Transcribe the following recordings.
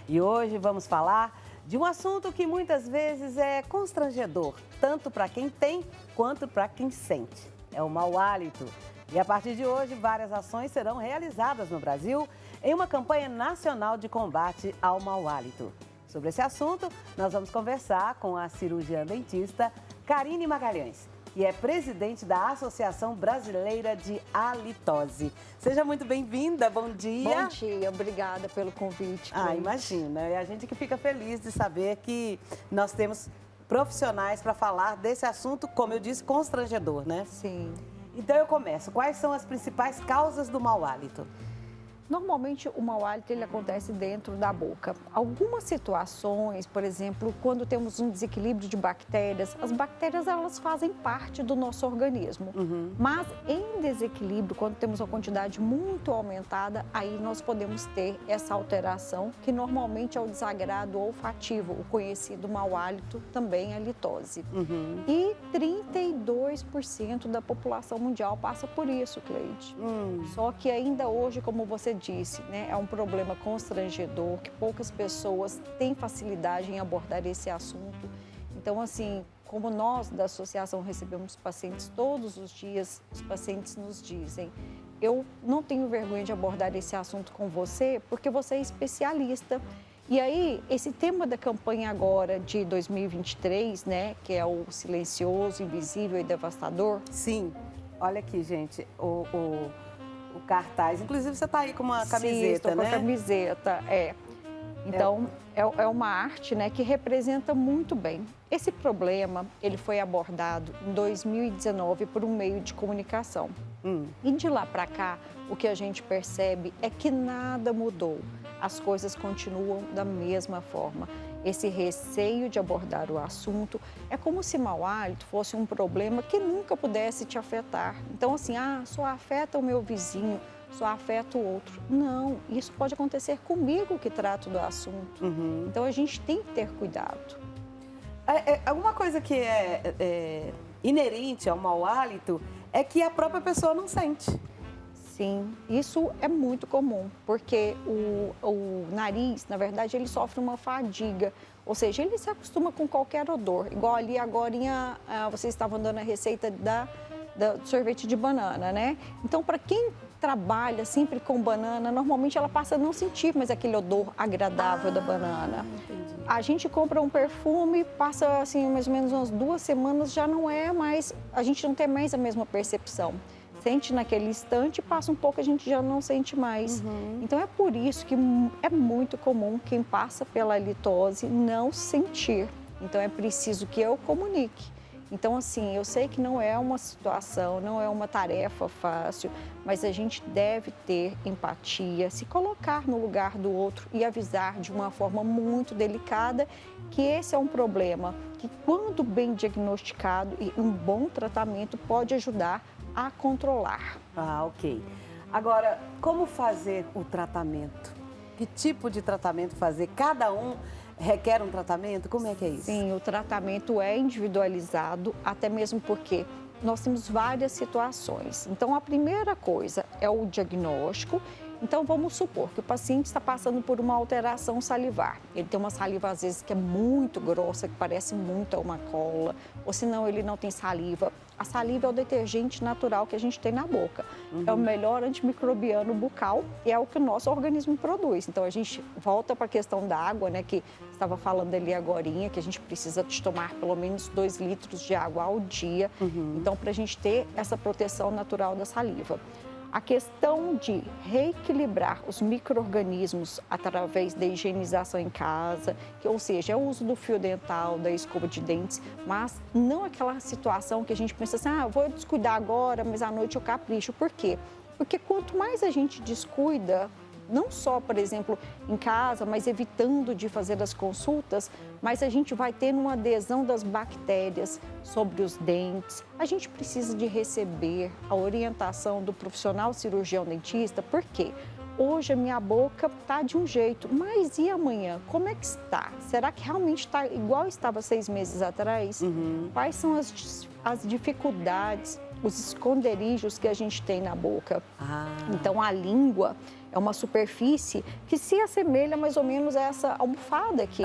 E hoje vamos falar de um assunto que muitas vezes é constrangedor, tanto para quem tem quanto para quem sente. É o mau hálito. E a partir de hoje, várias ações serão realizadas no Brasil em uma campanha nacional de combate ao mau hálito. Sobre esse assunto, nós vamos conversar com a cirurgiã dentista Karine Magalhães, que é presidente da Associação Brasileira de Halitose. Seja muito bem-vinda, bom dia. Bom dia, obrigada pelo convite. Imagina, é a gente que fica feliz de saber que nós temos profissionais para falar desse assunto, como eu disse, constrangedor, né? Sim. Então eu começo. Quais são as principais causas do mau hálito? Normalmente o mau hálito ele acontece dentro da boca. Algumas situações, por exemplo, quando temos um desequilíbrio de bactérias, as bactérias elas fazem parte do nosso organismo. Mas em desequilíbrio, quando temos uma quantidade muito aumentada, aí nós podemos ter essa alteração, que normalmente é o desagrado olfativo, o conhecido mau hálito, também a litose. E 32% da população mundial passa por isso, Cleide. Só que ainda hoje, como você disse, né, é um problema constrangedor, que poucas pessoas têm facilidade em abordar esse assunto. Então, assim, como nós da associação recebemos pacientes todos os dias, os pacientes nos dizem: eu não tenho vergonha de abordar esse assunto com você, porque você é especialista. E aí, esse tema da campanha agora de 2023, né, que é o silencioso, invisível e devastador. Sim, olha aqui, gente, o cartaz. Inclusive, você está aí com uma camiseta, Sim, estou né? com a camiseta, Então, é uma arte, né, que representa muito bem. Esse problema, ele foi abordado em 2019 por um meio de comunicação. E de lá para cá, o que a gente percebe é que nada mudou. As coisas continuam da mesma forma. Esse receio de abordar o assunto é como se mau hálito fosse um problema que nunca pudesse te afetar. Então, assim, só afeta o meu vizinho, só afeta o outro. Não, isso pode acontecer comigo que trato do assunto. Então, a gente tem que ter cuidado. Alguma coisa que é inerente ao mau hálito é que a própria pessoa não sente. Sim, isso é muito comum, porque o nariz, na verdade, ele sofre uma fadiga, ou seja, ele se acostuma com qualquer odor. Igual ali agorinha, vocês estavam dando a receita do sorvete de banana, né? Então, para quem trabalha sempre com banana, normalmente ela passa a não sentir mais aquele odor agradável da banana. Entendi. A gente compra um perfume, passa assim mais ou menos umas 2 semanas, já não é mais, a gente não tem mais a mesma percepção. Sente naquele instante, passa um pouco, a gente já não sente mais. Então, é por isso que é muito comum quem passa pela halitose não sentir. Então, é preciso que eu comunique. Então, assim, eu sei que não é uma situação, não é uma tarefa fácil, mas a gente deve ter empatia, se colocar no lugar do outro e avisar de uma forma muito delicada que esse é um problema que, quando bem diagnosticado e um bom tratamento, pode ajudar a controlar. Ok. Agora, como fazer o tratamento? Que tipo de tratamento fazer? Cada um requer um tratamento? Como é que é isso? Sim, o tratamento é individualizado, até mesmo porque nós temos várias situações. Então, a primeira coisa é o diagnóstico. Então, vamos supor que o paciente está passando por uma alteração salivar. Ele tem uma saliva, às vezes, que é muito grossa, que parece muito uma cola, ou senão ele não tem saliva. A saliva é o detergente natural que a gente tem na boca. É o melhor antimicrobiano bucal e é o que o nosso organismo produz. Então, a gente volta para a questão da água, né, que estava falando ali agorinha, que a gente precisa de tomar pelo menos 2 litros de água ao dia. Então, para a gente ter essa proteção natural da saliva. A questão de reequilibrar os micro-organismos através da higienização em casa, ou seja, é o uso do fio dental, da escova de dentes, mas não aquela situação que a gente pensa assim, eu vou descuidar agora, mas à noite eu capricho. Por quê? Porque quanto mais a gente descuida, não só, por exemplo, em casa, mas evitando de fazer as consultas, mas a gente vai ter uma adesão das bactérias sobre os dentes. A gente precisa de receber a orientação do profissional cirurgião dentista, por quê? Hoje a minha boca está de um jeito, mas e amanhã? Como é que está? Será que realmente está igual estava 6 meses atrás? Quais são as dificuldades? os esconderijos que a gente tem na boca. Ah. Então, a língua é uma superfície que se assemelha mais ou menos a essa almofada aqui.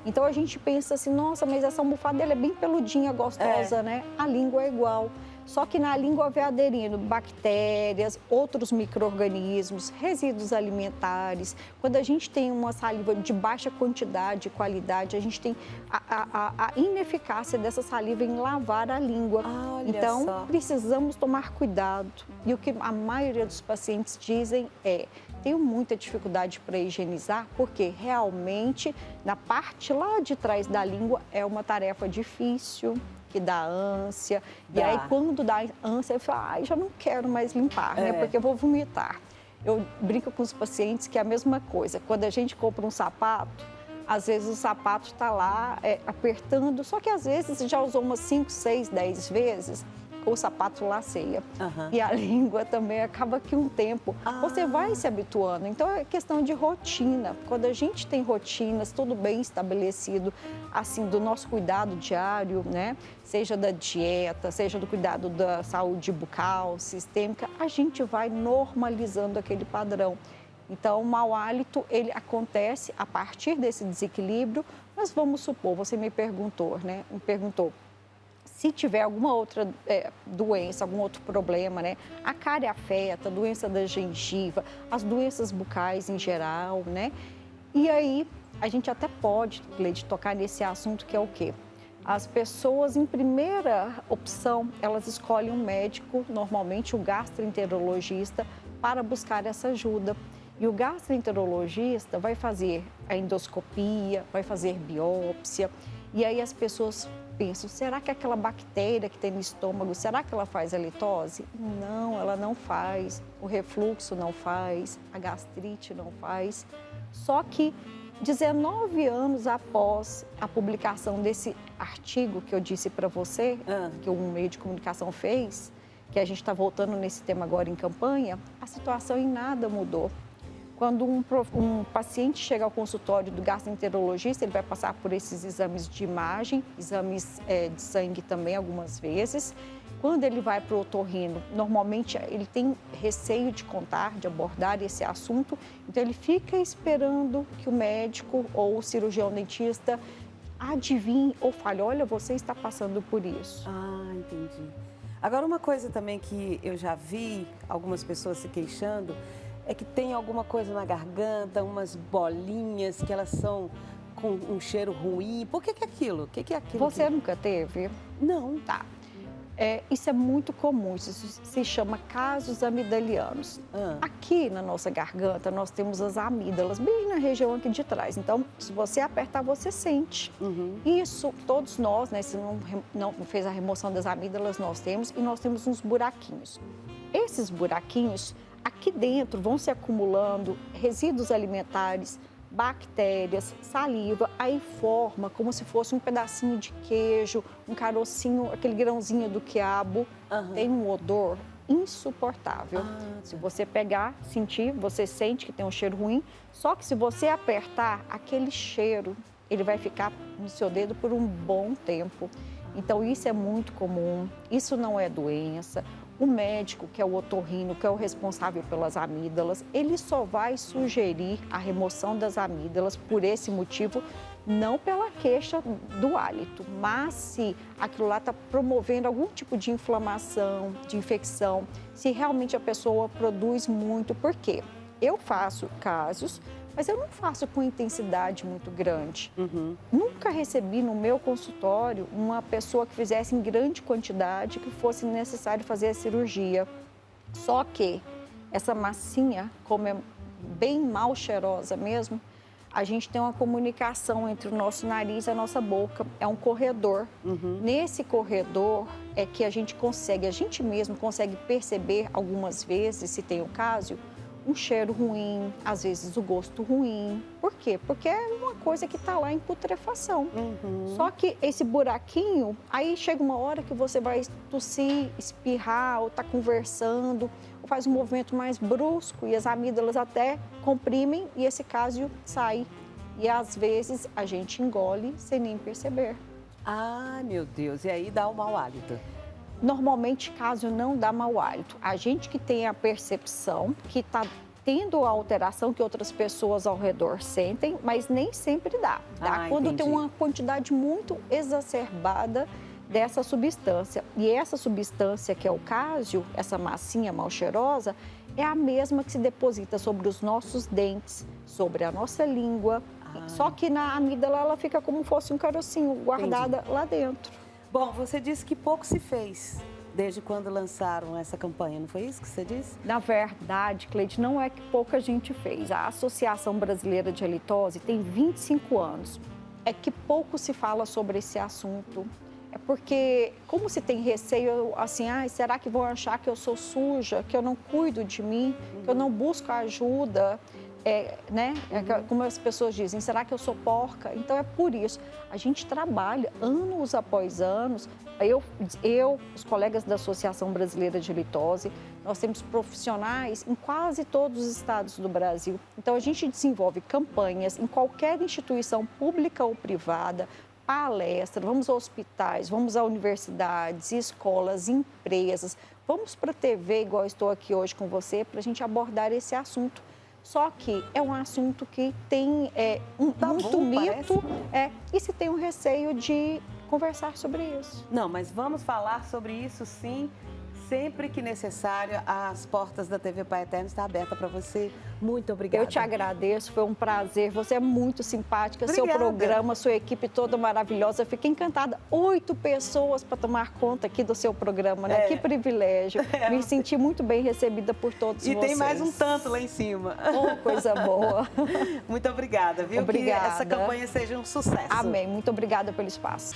Então, a gente pensa assim, nossa, mas essa almofada ela é bem peludinha, gostosa, né? A língua é igual. Só que na língua vai aderindo bactérias, outros micro-organismos, resíduos alimentares. Quando a gente tem uma saliva de baixa quantidade e qualidade, a gente tem a ineficácia dessa saliva em lavar a língua. Então, precisamos tomar cuidado. E o que a maioria dos pacientes dizem é: tenho muita dificuldade para higienizar, porque realmente na parte lá de trás da língua é uma tarefa difícil, que dá ânsia. E aí, quando dá ânsia, eu falo, ai, já não quero mais limpar, né? Porque eu vou vomitar. Eu brinco com os pacientes que é a mesma coisa. Quando a gente compra um sapato, às vezes o sapato está lá apertando, só que às vezes já usou umas 5, 6, 10 vezes, o sapato laceia. E a língua também acaba que um tempo você vai se habituando. Então, é questão de rotina. Quando a gente tem rotinas, tudo bem estabelecido, assim, do nosso cuidado diário, né? Seja da dieta, seja do cuidado da saúde bucal, sistêmica, a gente vai normalizando aquele padrão. Então, o mau hálito, ele acontece a partir desse desequilíbrio, mas vamos supor, você me perguntou, né? Me perguntou, se tiver alguma outra doença, algum outro problema, né? A cárie afeta, a doença da gengiva, as doenças bucais em geral, né? E aí, a gente até pode, Gleide, tocar nesse assunto que é o quê? As pessoas, em primeira opção, elas escolhem um médico, normalmente um gastroenterologista, para buscar essa ajuda. E o gastroenterologista vai fazer a endoscopia, vai fazer biópsia, e aí as pessoas pensam, será que aquela bactéria que tem no estômago, será que ela faz a litose? Não, ela não faz, o refluxo não faz, a gastrite não faz. Só que 19 anos após a publicação desse artigo que eu disse para você, que um meio de comunicação fez, que a gente está voltando nesse tema agora em campanha, a situação em nada mudou. Quando um paciente chega ao consultório do gastroenterologista, ele vai passar por esses exames de imagem, exames de sangue também algumas vezes. Quando ele vai para o otorrino, normalmente ele tem receio de contar, de abordar esse assunto, então ele fica esperando que o médico ou o cirurgião dentista adivinhe ou fale, olha, você está passando por isso. Ah, entendi. Agora, uma coisa também que eu já vi algumas pessoas se queixando, é que tem alguma coisa na garganta, umas bolinhas que elas são com um cheiro ruim. Por que é aquilo? O que é aquilo? Você nunca teve? Não. Tá. Isso é muito comum, isso se chama casos amidalianos. Aqui na nossa garganta, nós temos as amígdalas, bem na região aqui de trás. Então, se você apertar, você sente. Isso, todos nós, né, se não fez a remoção das amígdalas, nós temos, e nós temos uns buraquinhos. Esses buraquinhos, aqui dentro vão se acumulando resíduos alimentares, bactérias, saliva, aí forma como se fosse um pedacinho de queijo, um carocinho, aquele grãozinho do quiabo. Tem um odor insuportável. Se você pegar, sentir, você sente que tem um cheiro ruim, só que se você apertar, aquele cheiro, ele vai ficar no seu dedo por um bom tempo. Então, isso é muito comum, isso não é doença. O médico, que é o otorrino, que é o responsável pelas amígdalas, ele só vai sugerir a remoção das amígdalas por esse motivo, não pela queixa do hálito, mas se aquilo lá está promovendo algum tipo de inflamação, de infecção, se realmente a pessoa produz muito. Por quê? Eu faço casos, mas eu não faço com intensidade muito grande. Nunca recebi no meu consultório uma pessoa que fizesse em grande quantidade, que fosse necessário fazer a cirurgia. Só que essa massinha, como é bem mal cheirosa mesmo, a gente tem uma comunicação entre o nosso nariz e a nossa boca, é um corredor. Nesse corredor é que a gente mesmo consegue perceber algumas vezes, se tem o caso, um cheiro ruim, às vezes o gosto ruim. Por quê? Porque é uma coisa que está lá em putrefação. Só que esse buraquinho, aí chega uma hora que você vai tossir, espirrar, ou está conversando, ou faz um movimento mais brusco e as amígdalas até comprimem e esse cásium sai. E às vezes a gente engole sem nem perceber. Ah, meu Deus, e aí dá o mau hálito. Normalmente, caso não dá mau hálito. A gente que tem a percepção que está tendo a alteração que outras pessoas ao redor sentem, mas nem sempre dá. Quando entendi. tem uma quantidade muito exacerbada dessa substância. E essa substância que é o cásio, essa massinha mal cheirosa, é a mesma que se deposita sobre os nossos dentes, sobre a nossa língua. Só que na amígdala ela fica como se fosse um carocinho guardada lá dentro. Bom, você disse que pouco se fez desde quando lançaram essa campanha, não foi isso que você disse? Na verdade, Cleide, não é que pouca gente fez. A Associação Brasileira de Halitose tem 25 anos. É que pouco se fala sobre esse assunto. É porque, como se tem receio, assim, será que vão achar que eu sou suja, que eu não cuido de mim, que eu não busco ajuda? Como as pessoas dizem, será que eu sou porca? Então é por isso. A gente trabalha anos após anos. Os colegas da Associação Brasileira de Halitose, nós temos profissionais em quase todos os estados do Brasil. Então a gente desenvolve campanhas em qualquer instituição pública ou privada, palestra, vamos a hospitais, vamos a universidades, escolas, empresas, vamos para a TV, igual eu estou aqui hoje com você, para a gente abordar esse assunto. Só que é um assunto que tem muito mito e se tem um receio de conversar sobre isso. Não, mas vamos falar sobre isso sim. Sempre que necessário, as portas da TV Pai Eterno estão abertas para você. Muito obrigada. Eu te agradeço, foi um prazer. Você é muito simpática, Obrigada. Seu programa, sua equipe toda maravilhosa. Eu fiquei encantada. 8 pessoas para tomar conta aqui do seu programa, né? Que privilégio. Me senti muito bem recebida por todos vocês. E tem mais um tanto lá em cima. Oh, coisa boa. Muito obrigada, viu? Obrigada. Que essa campanha seja um sucesso. Amém. Muito obrigada pelo espaço.